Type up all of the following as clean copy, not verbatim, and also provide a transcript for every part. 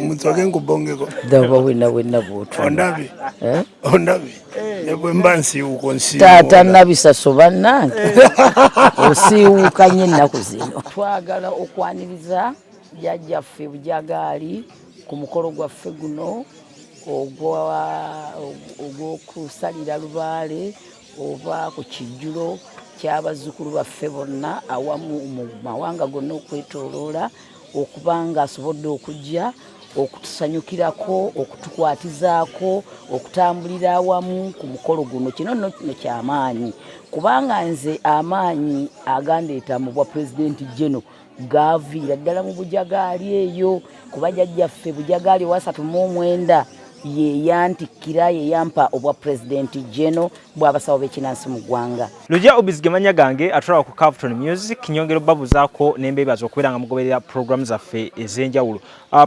Mutsoke ngubongeko. Daba wena botu. Ondabi. Ondabi. Nebwe mbansi uko nsi. Tata nabisaso bannange. Osiwukanye ennaku zino. Twagala okwaniriza Jajjaffe Bujagali ku mukolo gwaffe guno ogw'okusalira lubaale oba ku kijjulo ky'abazzukulu baffe bonna awamu mu mawanga gonna okwetooloola okubanga asobodde okujja okutusanyukirako okutukwatizaako okutambulira awamu ku mukolo guno. Kino nno kyamaanyi kubanga nze amaanyi agandeeta mu bwa pulezidenti Jeno gaaviira ddala mu Bujagali eyo kuba Jajjaffe Bujagali wa 39 ye yantikkira ye yampa obwa pulezidenti Jeno bw'abasawo b'ekinansi mu ggwanga. Lujja obizigemanya gange atwala ku Captain Music nyongero babuzaako n'embeebaza okubeera nga mugoberera programu zaffe ez'enjawulo.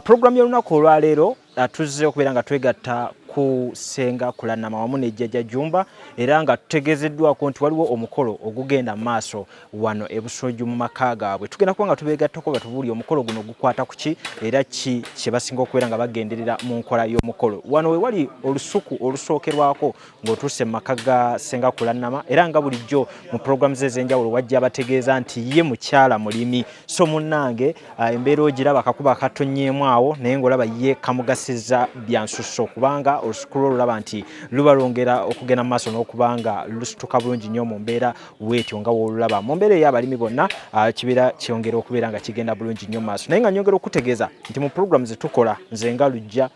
Programu y'olunaku olwaleero tuzze okubeera nga twegatta ku Senga Kulanama wamu ne Jajja Jumba era nga tutegezeddwako nti waliwo omukolo ogugenda maaso wano e Busojju mu maka gaabwe. Tugenda kuba nga tubeegattako batubuulire omukolo guno gukwata ku ki era ki kye basinga okubeera nga bagenderera mu nkola y'omukolo. Wano we wali olusuku olusookerwako ng'otuuse mu maka ga Senga Kulanama era nga bulijjo mu programu ze ez'enjawulo wajja abategeeza nti ye mukyala mulimi so munnange embeera ogiraba akakuba katonyeemu awo naye ng'olaba ye kamugasizza byansusso kubanga olusuku olulaba nti lubalongera okugenda mu maaso n'okubanga lusituka bulungi nnyo mu mbeera bw'etyo nga w'olulaba mu mbeera ey'abalimi bonna kibeera kyongera okubeera nga kigenda bulungi nnyo mu maaso. Naye nga nyongera okutegeeza nti mu programu ze tukola nze nga Lujja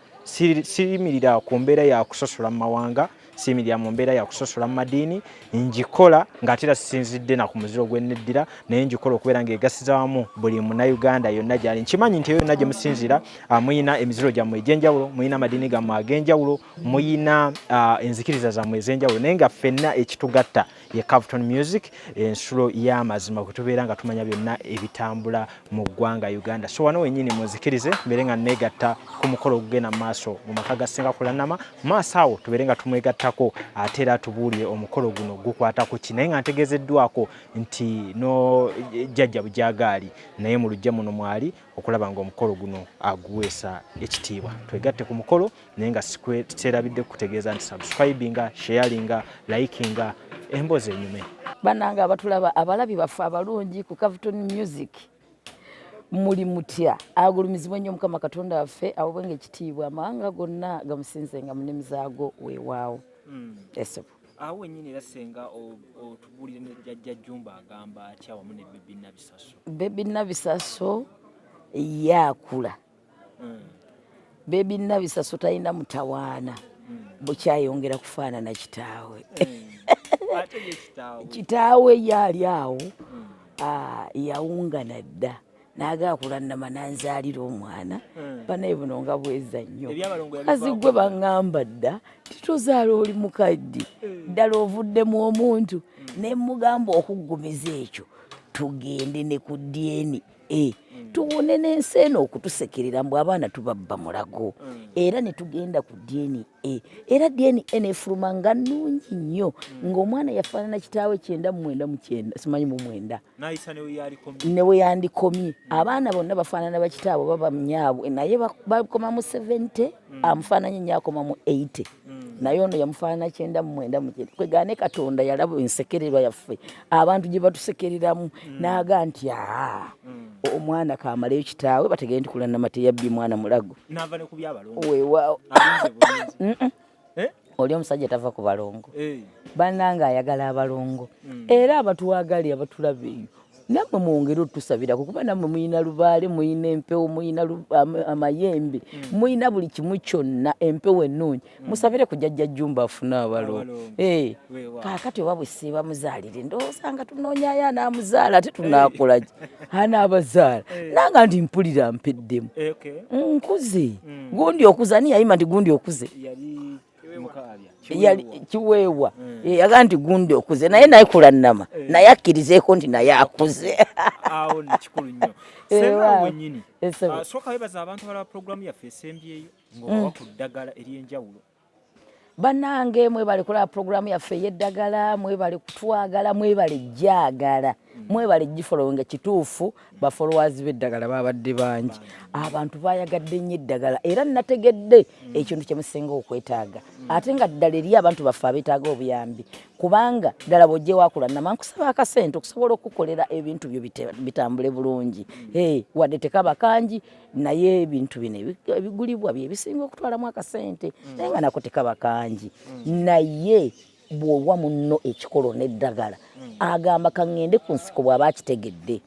sirimirira ku mbeera ya kusosola mu mawanga simirya mu mbeera ya kusosola mu madiini njikola ng'ate era sisinzidde na ku muziro gw'enneddira naye njikola okubeera ng'egasiza wamu buli munnayuganda yonna gy'ali. Nkimanyi nti eyo yonna gye musinzira muyina emiziro gyammwe egy'enjawulo muyina amadiini gammwe ag'enjawulo muyina enzikiriza zammwe ez'enjawulo naye nga ffenna ekitugatta ye Captain Music ensulo y'amazima kwe tubeera nga tumanya byonna ebitambula mu ggwanga Uganda. So wano wennyini munzikirize mbeere nga neegatta ku mukolo ogugenda mu maaso mu maka ga Senga Kulanama maaso awo tubeere nga tumwegattako ate era tubuulire omukolo guno gukwata ku ki naye nga ntegeezeddwako nti no Jajja Bujagali naye mu Lujja muno mwali okulaba ng'omukolo guno aguweesa ekitiibwa. Twegatte ku mukolo naye nga seerabidde kutegeeza nti subscribinga sharinga likinga embozi enyume. Bannange abatulaba abalabi baffe abalungi ku Captain Music muli mutya agulumizibwa nnyo Mukama Katonda waffe awobwenga ekitiibwa amawanga gonna gamusinzenga mu nnimi zaago weewaawo. Eso awo wennyini era Senga otubuulire ne Jajja Jumba agamba atya wamu ne Baby Nabisaso. Baby Nabisaso yaakula. Baby Nabisaso talina mutawaana bukyayongera kufaanana kitaawe. Kitaawe yaali awo yawungana dda naga Kulanama nanzaalira omwana banaye buno nga bweza nnyo kazi gwe baŋŋamba dda titozaala oli mukadde ddala ovuddemu omuntu ne mugamba okuggumiza ekyo tugende ne ku DNA tuwone n'ensi eno okutusekerera mbu abaana tubabba mulago era ne tugenda ku DNA era DNA nefuluma nga nnungi nnyo ng'omwana yafaanana kitaawe 9 simanyi mu 9 newe yandikomye abaana bonna bafaanana bakitaabwe baba munyaabwe naye bakoma mu 70 amufaananye nnyo akoma mu 80 naye ono yamufaanana 9 kwegane Katonda yalaba ensekererwa yaffe abantu gye batusekereramu n'aga nti omwana kamalayo kitaawe bategere nti Kulanama teyabbi mwana mulago n'ava ne ku byabalongo weewaawo oli omusajja tava ku balongo bannange ayagala abalongo era abatuwagali abatulaba eyo nammwe mwongere otusabirako kuba nammwe muyina lubaale muyina empewo muyina amayembe muyina buli kimu kyonna empewo ennungi musabire ku Jajja Jumba afune abalongo kaakati oba bwe siiba muzaalire ndowooza nga tunoonyayo anaamuzaala ate tunaakolaki anaabazaala nanga ndi mpulira mpeddemu nkuze gundi okuze ani yayima nti gundi okuze kiweewa yaga nti gundi okuze naye Kulanama naye akkirizeeko nti naye akuze awo nekikulu nnyo. Senga wennyini sooka weebaza abantu balaba programu yaffe esembyeyo ng'obawa ku ddagala ery'enjawulo. Bannange mwebale kulaba programu yaffe ey'eddagala mwebale kutwagala mwebale jjaagala mwebale gifolowinga kituufu ba followers b'eddagala babadde bangi abantu bayagadde nnyo eddagala era nategedde ekintu kye musinga okwetaaga ate nga ddala eri abantu baffe abeetaaga obuyambi kubanga ddala bw'ojje Wakulanama nkusaba akasente okusobola okukolera ebintu byo bitambule bulungi wadde tekaba kangi naye ebintu bino ebigulibwa bye bisinga okutwalamu akasente naye nga nako tekaba kangi naye bw'owa munno ekikolo n'eddagala agamba kaŋŋende ku nsiko bw'aba akitegedde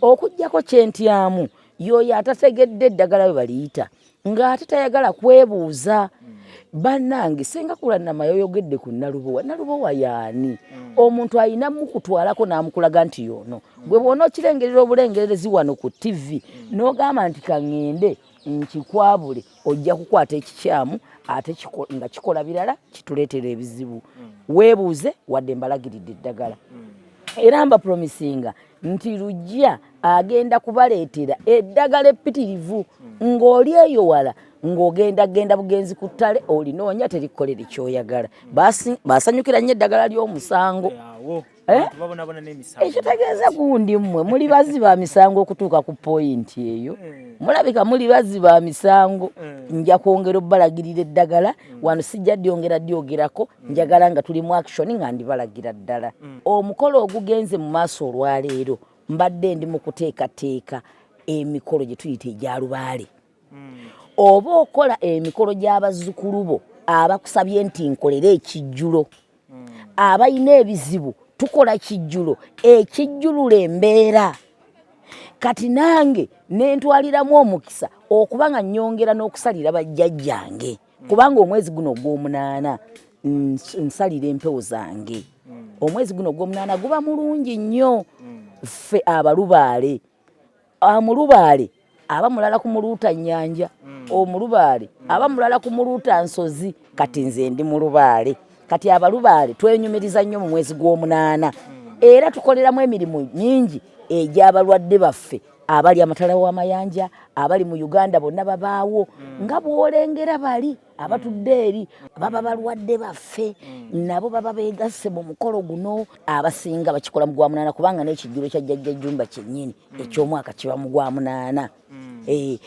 okuggyako kyentyamu y'oyo atategedde eddagala we baliyita ng'ate tayagala kwebuuza bannange Senga Kulanama yoyogedde ku Nalubowa yaani omuntu ayina mukutwalako n'amukulaga nti yono gwe bw'ona okirengerera obulengererezi wano ku TV n'ogamba nti kaŋŋende nkikwabule ojja kukwata ekikyamu ate nga kikola birala kituleetera ebizibu weebuuze wadde mbalagiridde eddagala era mba promisinga nti lujja agenda kubaleetera eddagala epitirivu ng'oli eyo wala ng'ogenda bugenzi ku ttale olinoonya terikukolera kyoyagala basanyukira nnyo eddagala ly'omusango ekitegeeza gundi mmwe muli bazzi ba misango okutuuka ku poyinti eyo mulabika muli bazzi ba misango nja kwongera obbalagirira eddagala wano sijja dyogerako njagala nga tuli mu action nga ndibalagira ddala omukolo ogugenze mu maaso olwaleero mbadde ndi mu kuteekateeka emikolo gye tuyita egya lubaale oba okola emikolo gy'abazzukulu bo abakusabye nti nkolera ekijjulo abalina ebizibu tukola kijjulo ekijjulula embeera kati nange nentwaliramu omukisa okuba nga nnyongera n'okusalira bajjajjange kubanga omwezi guno ogw'omunaana nsalira empewo zange omwezi guno ogw'omunaana guba mulungi nnyo ffe abalubaale amulubaale aba mulala ku muluuta nnyanja omulubaale aba mulala ku muluuta nsozi kati nze ndi mulubaale kati abalubaale twenyumiriza nnyo mu mwezi gw'omunaana era tukoleramu emirimu mingi egy'abalwadde baffe abali amatala w'amayanja abali mu Uganda bonna babaawo nga bw'olengera bali abatudde eri baba balwadde baffe nabo baba beegasse mu mukolo guno abasinga bakikola mu Gwamunaana kubanga n'ekijjulo kya Jajja Jumba kyennyini eky'omwaka kiba mu Gwamunaana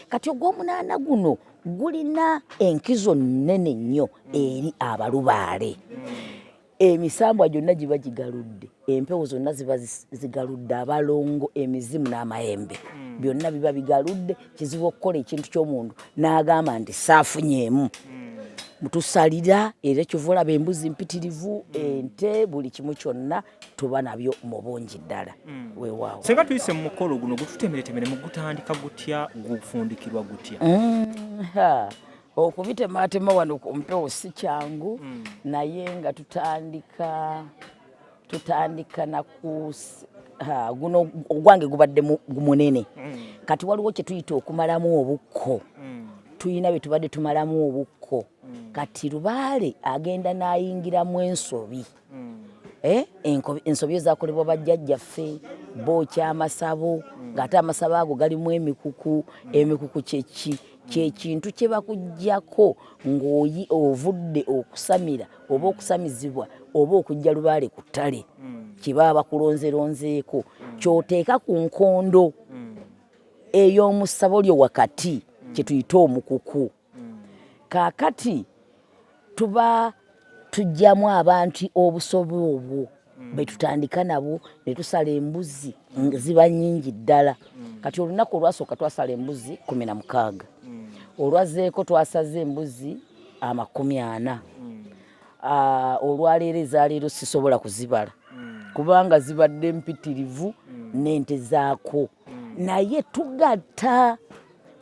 kati ogw'omunaana guno gulina enkizo nnene nnyo eri abalubaale emisambwa gyonna giba gigaludde empewo zonna ziba zigaludde abalongo emizimu n'amayembe byonna biba bigaludde kizibu okukola ekintu ky'omuntu n'agamba nti saafunyeemu mutusalira era kyova olaba embuzi mpitirivu ente buli kimu kyonna tuba nabyo mu bungi ddala weewaawo Senga tuyise mu mukolo guno gututemeretemere mu gutandika gutya gufundikirwa gutya okubitematema wano ku mpewo si kyangu naye nga tutandika naku guno ogwange gubadde munene kati waliwo kye tuyita okumalamu obukko tuyina bye tubadde tumalamu obukko kati lubaale agenda n'ayingiramu ensobi ensobi ezakolebwa bajjajjaffe bookya amasabo ng'ate amasabo ago galimu emikuku kyekintu kye bakuggyako ng'oyi ovudde okusamira oba okusamizibwa oba okujja lubaale ku ttale kibaba bakulonzeronzeeko kyoteeka ku nkondo ey'omu ssabo lyo wakati kye tuyita omukuku kaakati tuba tujjamu abantu obusobe obwo betutandika nabo ne tusala embuzi ziba nnyingi ddala kati olunaku olwasooka twasala embuzi 16 olwazeeko twasaze embuzi 40 olwaleero ezaleero sisobola kuzibala kubanga zibadde mpitirivu n'ente zaako naye tugatta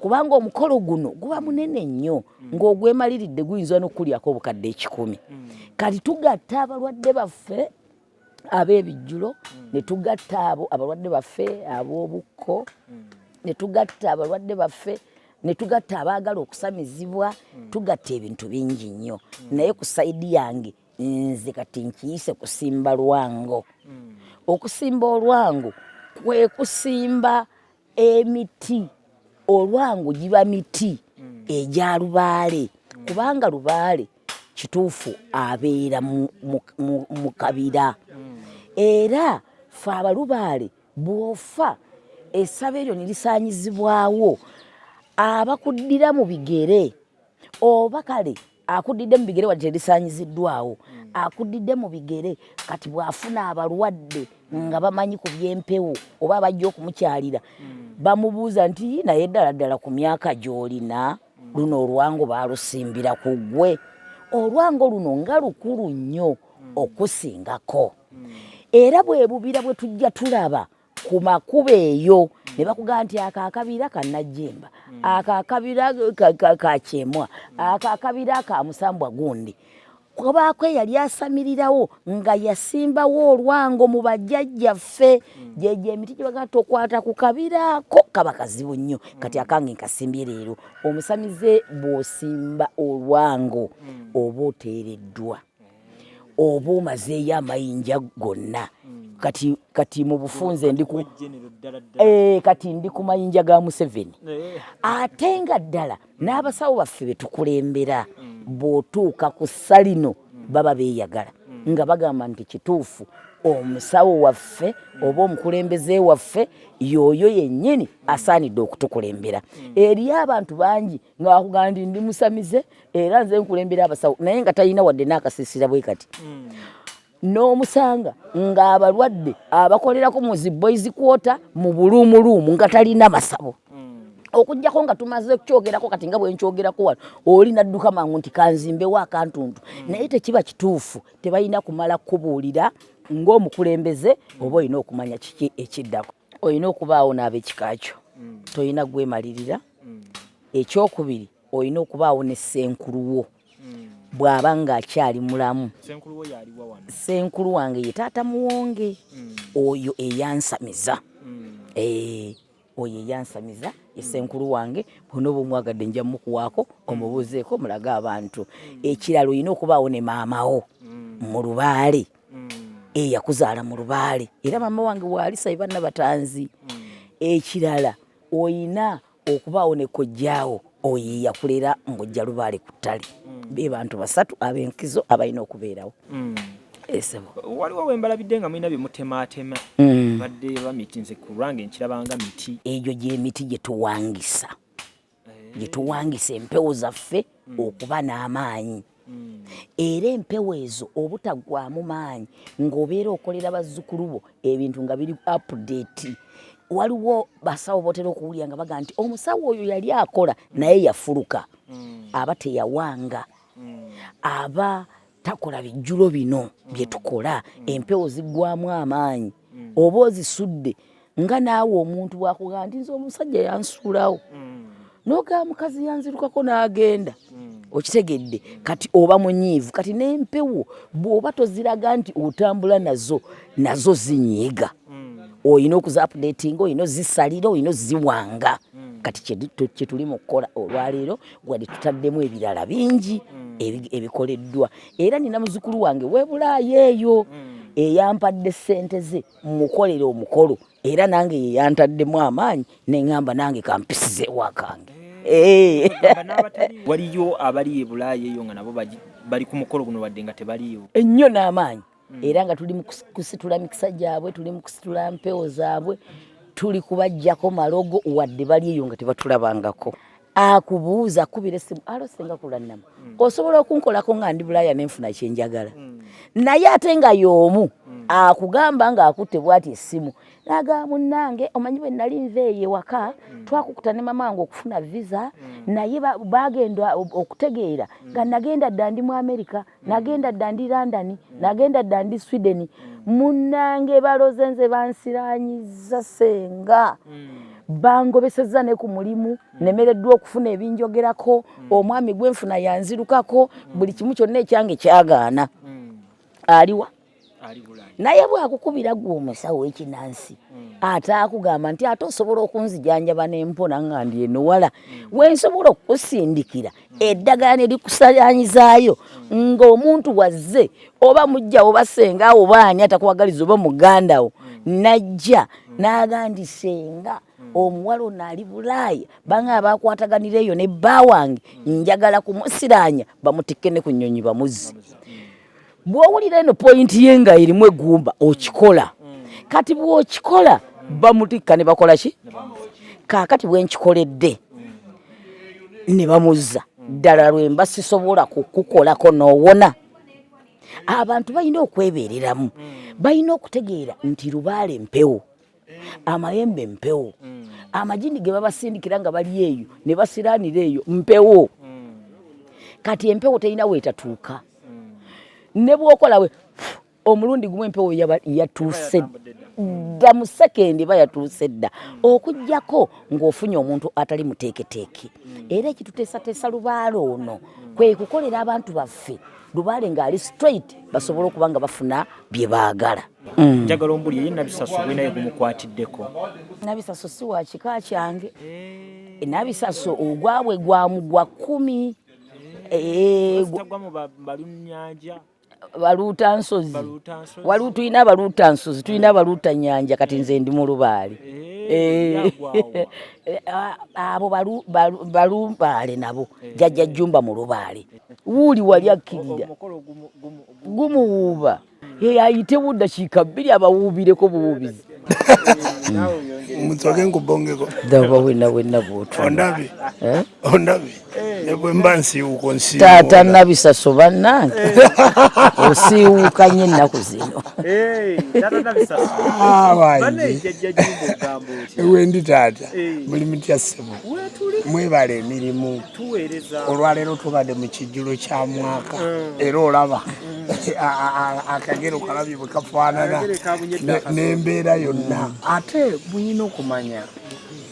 kubanga omukolo guno guba munene nnyo ng'ogwemaliridde guyinza n'okulyako obukadde 10 kati tugatta abalwadde baffe ab'ebijjulo ne tugatta abo abalwadde baffe ab'obukko ne tugatta abalwadde baffe ne tugatta abaagala okusamizibwa tugatta ebintu bingi nnyo naye ku sayidi yange nze kati nkiyise kusimba lwango okusimba olwango kwe kusimba emiti olwango giba miti egya lubaale kubanga lubaale kituufu abeera mu kabira era fe abalubaale bw'ofa essabo eryo ne lisaanyizibwawo abakuddira mu bigere oba kale akuddidde mu bigere wadde lisaanyiziddwawo akuddidde mu bigere kati bw'afuna abalwadde nga bamanyi ku by'empewo oba bajja okumukyalira bamubuuza nti naye ddala ddala ku myaka gy'olina luno olwango baalusimbira ku ggwe olwango luno nga lukulu nnyo okusingako era bwe bubira bwe tujja tulaba ku makubo eyo ne bakugamba nti akakabira kannajjemba akakabira kakyemwa akakabira ka musambwa gundi kubaako yali asamirirawo nga yasimbawo olwango mu bajjajjaffe jeje emiti gye bagamba tokwata ku kabirako kaba kazibu nnyo kati akange nkasimbye leero omusamize bw'osimba olwango oba oteereddwa oba omazeeyo amayinja gonna kati mu bufunze kati ndi ku mayinja ga Museveni ate nga ddala n'abasawo baffe betukulembera bw'otuuka ku salino baba beeyagala nga bagamba nti kituufu omusawo waffe oba omukulembeze waffe yoyo yennyini asaanidde okutukulembera eriyo abantu bangi nga bakugamba nti ndi musamize era nze nkulembera abasawo naye nga talina wadde n'akasiisira bwe kati n'omusanga ng'abalwadde abakolerako mu zi boys quarter mu buluumuluumu nga talina masabo okujjako nga tumaze kukyogerako kati nga bwe nkyogerako wano oli nadduka mangu nti kanzimbewo akantuntu naye tekiba kituufu tebalina kumala kubuulira ng'omukulembeze oba olina okumanya kiki ekiddako olina okubaawo n'ab'ekikakyo tolina gwemalirira ekyokubiri olina okubaawo ne senkuluwo bw'aba ng'akyali mulamu senkulu wange ye taata muwonge oyo eyansamiza oyo eyansamiza esenkulu wange bwona oba omwagadde nja mukuwaako omubuuzeeko mulage abantu ekirala olina okubaawo ne maamawo mu lubaale eyakuzaala mu lubaale era maama wange waalisaba banna batanzi ekirala olina okubaawo ne kojjaawo oyo eyakulera ng'ojja lubaale ku ttale be bantu basatu ab'enkizo abalina okubeerawo waliwo wembalabidde nga mulina byemutematema badde bamiti nze ku lwange nkirabanga miti egyo gy'emiti gyetuwangisa empewo zaffe okuba n'amaanyi era empewo ezo obutaggwamu maanyi ng'obeera okolera bazzukulu bo ebintu nga biri update waliwo basawo botera okuwulira nga baga nti omusawo oyo yali akola naye yafuluka aba teyawanga aba takola bijjulo bino byetukola empewo ziggwamu amaanyi oba ozisudde nga naawe omuntu bwakugamba nti nze omusajja yansuulawo n'ogamba mukazi yanzirukako n'agenda okitegedde kati oba munyiivu kati n'empewo bw'oba toziraga nti otambula nazo zinyiiga olina okuzapudetinga olina ozisalira olina oziwanga kati kyetuli mu kukola olwaleero wadde tutaddemu ebirala bingi ebikoleddwa era nina muzukulu wange webulaayo eyo eyampadde ssente ze mukolere omukolo era nange yeyantaddemu amaanyi neŋŋamba nange kampisizeewo akange waliyo abali ebulaayo eyo nga nabo bali ku mukolo guno wadde nga tebaliyo ennyo n'amaanyi era nga tuli mu kusitula mikisa gyabwe tuli mu kusitula mpewo zaabwe tuli kubajjako malogo wadde bali eyo nga tebatulabangako akubuuza kubira essimu alo Senga Kulanama osobola okunkolako nga ndi bulaaya nenfuna kyenjagala naye ate nga y'omu akugamba nga akutte bwati essimu naga munnange omanyi bwe nali nveeyo ewaka twakukuta ne mama wange okufuna visa naye bagenda okutegeera nga nagenda dda ndi mu America nagenda dda ndi London nagenda dda ndi Sweden munnange baloze nze bansiraanyiza Senga bangobesezza ne ku mulimu nemereddwa okufuna ebinjogerako omwami gwenfuna yanzirukako buli kimu kyonna ekyange kyagaana aliwa naye bwakukubira gwe omusawo ekinansi ate akugamba nti ate osobola okunzijanjaba n'empona nga ndi eno wala wensobola okukusindikira eddagala ne likusaanyizaayo ng'omuntu wazze oba mujja oba Senga oba ani atakwagaliza oba mugandawo najja n'agandi Senga omuwala ono ali bulaaya banga bakwataganira eyo ne bba wange njagala kumusiraanya bamutikke ne ku nnyonyi bamuzzi bw'owulira eno pointi ye nga erimu eggumba okikola kati bw'okikola bamutikka ne bakola ki kaakati bwenkikoledde ne bamuzza ddala lwemba sisobola kukukolako n'owona. Abantu balina okwebeereramu, balina okutegeera nti Lubaale mpewo, amayembe mpewo, amagini ge babasindikira nga bali eyo ne basiraanira eyo mpewo. Kati empewo terina weetatuuka. Ne bw'okola we omulundi gumu empewo yatuuse dda mu sekendi bayatuuse dda okuggyako ng'ofunye omuntu atali muteeketeeke. Era ekituteesateesa Lubaale ono kwe kukolera abantu baffe Lubaale ng'ali straight basobole okuba nga bafuna bye baagala. Njagala ombuli ye Nabisaso bwinaye gumukwatiddeko. Nabisaso si wa kika kyange. Nabisaso ogwabwe gwamugwa 10. Balunnyanja baluuta nsozi waliwo tulina abaluuta nsozi tulina abaluuta nnyanja kati nze ndi mu Lubaale abo Balubaale nabo Jajja Jumba mu Lubaale wuuli wali akkirira gumuwuuba ayite buddakiika 2 abawuubireko buwuubizi Mutsoke nkubongeko daba wenna bw'otyo ondabi ne bwe mba nsiiwuuka onsiiwuuka taata Nabisaso bannange osiiwuukanye ennaku zino taata Nabisaso wendi taata buli mitya ssebo mwebala emirimu olwaleero tubadde mu kijjulo kya mwaka era olaba akagero kalabye bwe kafaanana n'embeera yonna. Ate muyina okumanya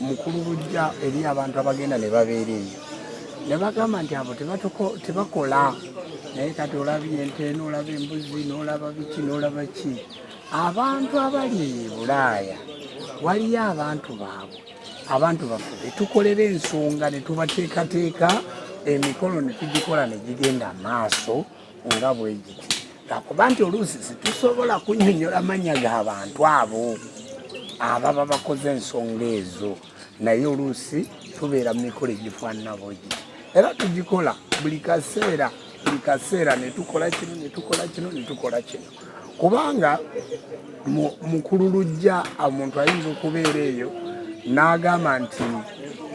mukulu lujja eri abantu abagenda ne babeera eyo ne bagamba nti abo tebakola naye kati olabye ente n'olaba embuzi n'olaba biki n'olaba ki. Abantu abali e Bulaaya waliyo abantu baabwe abantu baffe betukolera ensonga ne tubateekateeka emikolo ne tugikola ne gigenda maaso nga bwe giti. Lwakuba nti oluusi situsobola kunnyonnyola amannya g'abantu abo ababa bakoze ensonga ezo naye oluusi tubeera mu mikolo egifaanana bwegi era tugikola buli kaseera ne tukola kino ne tukola kino ne tukola kino kubanga mukulu lujja omuntu ayinza okubeera eyo n'agamba nti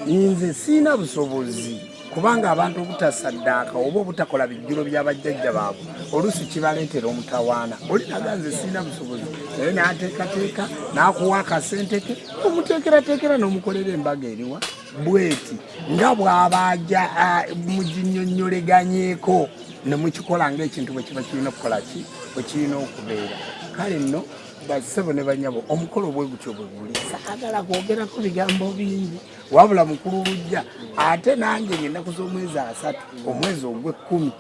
nze siina busobozi kubanga abantu obutasaddaaka oba obutakola bijjulo by'abajjajja baabwe oluusi kibaleetera omutawaana. Oli naganze siina busobozi naye n'ateekateeka n'akuwa akasente ke omuteekerateekera n'omukolera embaga eriwa bweti nga bw'abajja muginnyonnyoleganyeeko ne mukikola ng'ekintu bwe kiba kirina okukola ki bwe kirina okubeera. Kale nno bassebo ne banyabo omukolo bwe gutyo bwe guli saagala kwogerako bigambo bingi wabula mukulu lujja ate nange ng'ennaku z'omwezi 3 omwezi ogw'ekkumi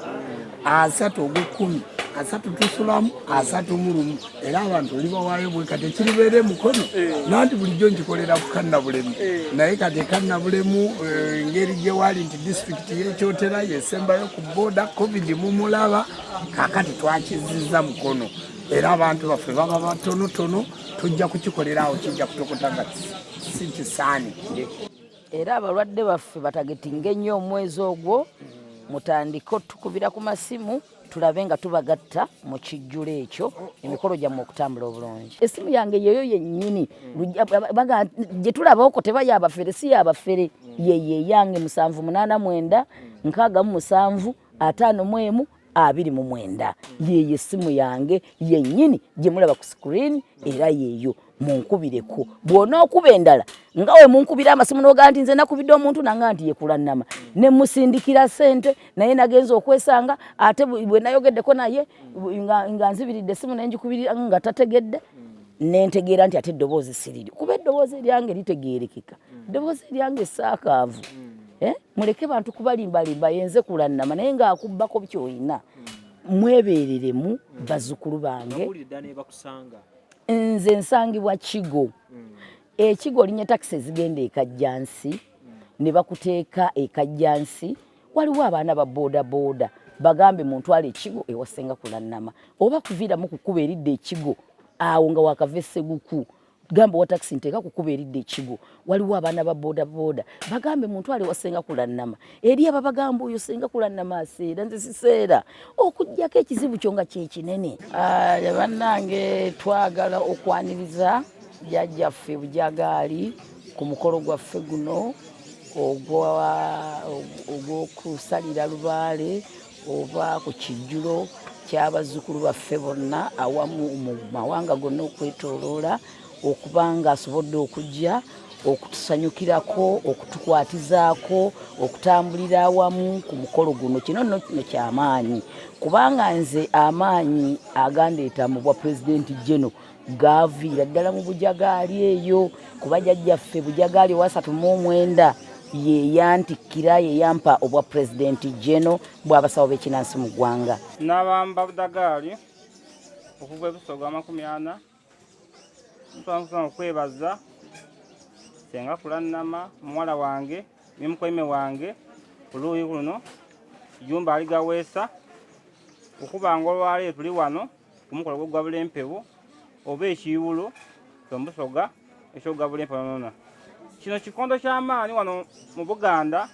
3 ogw'ekkumi 3 tusulamu 3 mulumu era abantu oli bawaayo bwe kati ekiribeere mukono nanti bulijjo nkikolera ku kannabulemu naye kati kannabulemu engeri gye wali nti disitulikiti y'ekyotera yesembayo ku booda covid mumulaba kaakati twakizizza mukono era abantu baffe baba batonotono tujja kukikolera awo kijja kutokota nga si kisaanikire. Era abalwadde baffe batagetinga ennyo omwezi ogwo mutandike tukubira ku masimu tulabe nga tubagatta mu kijjulo ekyo emikolo gyammwe okutambula obulungi. Essimu yange yeyo yennyini gye tulabako teba yabafere si yabafere yeye yange 789 67 51 29 yeye essimu yange yennyini gye mulaba ku screen era yeeyo munkubireko bw'ona okuba endala nga we munkubira amasimu n'ogaa nti nze nakubidde omuntu nanga nti ye Kulanama ne musindikira ssente naye nagenza okwesanga ate bwe nayogeddeko naye nga nzibiridde essimu naye njikubirira nga tategedde nentegeera nti ate eddoboozi siriri kuba eddoboozi eryange litegeerekeka eddoboozi eryange saakaavu. Muleke bantu kubalimbalimba yenze Kulanama naye ng'akubbako byoyina mwebeereremu bazzukulu bange. Nze nsangibwa Kigo. Ekigo linnya takisi ezigenda ekajjansi ne bakuteeka ekajjansi waliwo abaana ba booda booda bagambe muntwale Ekigo ewa Senga Kulanama oba kuviiramu kukuba eridde Ekigo awo nga wakava Esseguku gamba wa taxi nteeka kukuba eridde Ekigo waliwo abaana ba booda booda bagambe muntwale wa Senga Kulanama eri ababagamba oyo Senga Kulanama aseera nze siseera okujjako ekizibu kyo nga kye kinene. Bannange twagala okwaniriza Jajja Bujagali ku mukolo gwaffe guno ogw'okusalira lubaale oba ku kijjulo ky'abazzukulu baffe bonna awamu mu mawanga gonna okwetooloola okuba nga asobodde okujja okutusanyukirako, okutukwatizaako, okutambulira awamu ku mukolo guno. Kino nno kyamaanyi kubanga nze amaanyi agandeeta mu bwa pulezidenti Jeno gaaviira ddala mu Bujagali eyo, kuba Jajjaffe Bujagali owa 39 ye yantikkira ye yampa obwa pulezidenti Jeno bw'abasawo b'ekinnansi mu ggwanga. N'abamba Bujagali okuva ebusoga 40 ntwala okwebaza Senga Kulanama muwala wange ne mukoime wange ku luuyi luno Jumba aligaweesa okubanga olwaleero tuli wano ku mukolo gw'ogwabula empewo oba ekiiwulo ky'omusoga eky'ogwabula empewo. Kino kikondo ky'amaanyi wano mu Buganda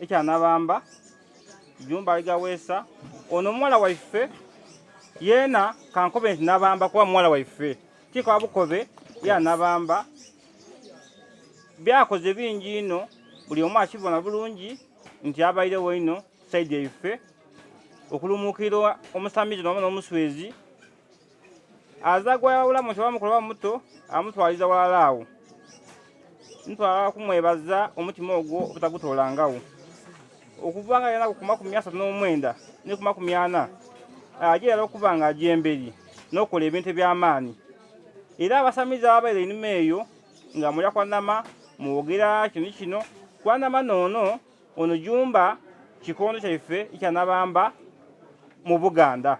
ekyanabamba Jumba aligaweesa ono muwala waife yeena kankobe nti nabamba kuba muwala waife kikaba bukobe yanabamba byakoze bingi ino buli omu akibona bulungi nti abairewo ino saidi yaife okulumuukirwa omusamizi n'omu n'omuswezi aza gwayawulamu nti bamukolo bamuto amutwaliza walalaawo ntwala kumwebaza omutima ogwo obutagutoolangawo okuva nga yena ku 39 ne ku 40 ajeera okuba nga ajja emberi n'okola ebintu eby'amaanyi era abasamizi ababaire enuma eyo nga mulya Kulanama muwogera kino Kulanama noono ono Jumba kikondo kyaife ekyanabamba mu Buganda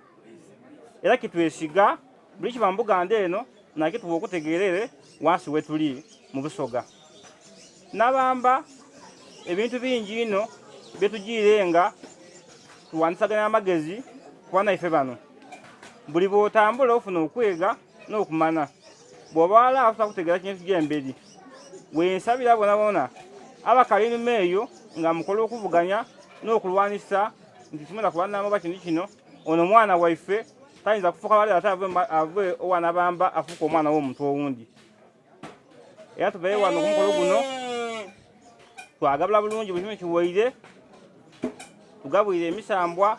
era kitwesiga buli kiba mu Buganda eno nakyo tuba okutegeerere wansi we tuli mu Busoga. Nabamba ebintu bingi ino byetugiirenga tuwandisaganya amagezi kuba naife bano buli bw'otambula ofuna okwega n'okumana bw'oba walaawo osobola kutegeera kintu gy'emberi wensabira bonabona abakali enuma eyo nga mukola okuvuganya n'okulwanisa nti tumenda Kulanama oba kino ono mwana waife tayinza kufuuka wali ate ave owanabamba afuuka omwana w'omuntu owundi. Era tubaye wano ku mukolo guno twagabula bulungi buli kimu kiwaire tugabwire emisambwa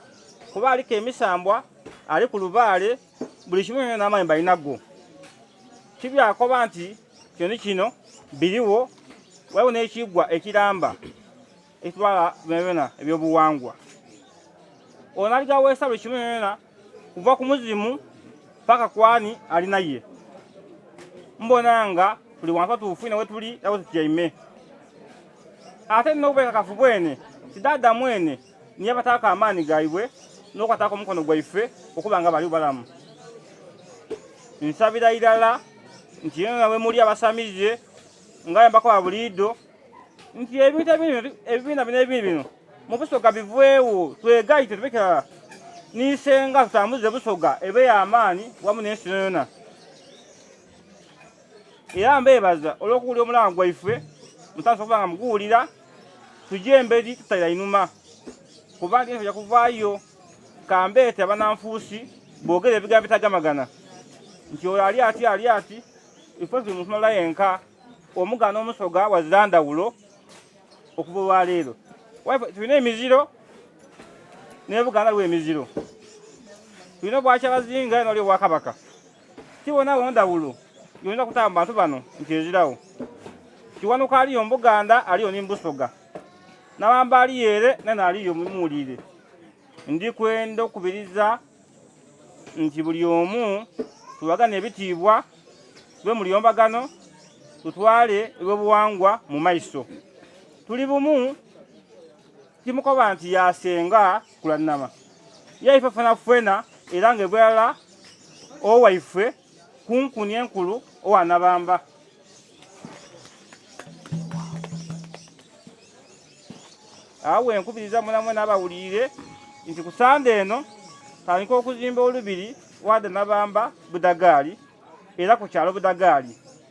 kuba aliko emisambwa ali ku lubaale buli kimu n'amaanyi balinago kibyakoba nti kino biriwo waliwo n'ekiggwa ekiramba ekitwala byona ebyobuwangwa ono aligaweesa buli kimu yona kuva ku muzimu paka kwani alinaye mbona nga tuli wantu tuufine we tuli abo tujaime ate n'okubeeka kafu bwene kidada mwene niye bataka amaani gaibwe n'okwatako omukono gwaife okuba nga bali balamu. Nsabira irala nti yena we muli abasamize ngaye mbako babulido nti ebintu ebibina bino mu Busoga biveewo twegaite tubekera nisenga tutambuze Busoga ebe ya amaani wamu n'ensi yona era mbebaza olw'okuwulira omulanga gwaife mutanso okuba nga muguwulira tujje emberi tutayira inuma kuba nti nja kuvaayo kambeete abananfuusi boogera ebigambo bitagamagana nti oyo ali ati ife tuli muntu mulala yenka omugana omusoga wazira ndawulo okuva olwaleero tulina emiziro naye Buganda lwe emiziro tulina obwakyabazinga noli obwakabaka kibona bwe ndawulo yonda kutamba bantu bano nti ezirawo kiwanuka aliyo mu Buganda aliyo ni mu Busoga nabamba aliyere nena aliyo mumuwulire ndi kwenda okubiriza nti buli omu tubagane ebitiibwa tube mu lyombagano tutwale ebyobuwangwa mu maiso tuli bumu kimukoba nti yasenga Kulanama yaife fena era nga ebwala owaife kunkuni enkulu owanabamba awo enkubiriza munamwe n'abawulire nti ku Sande eno tandika okuzimba olubiri wadde nabamba Bujagali era ku kyalo Bujagali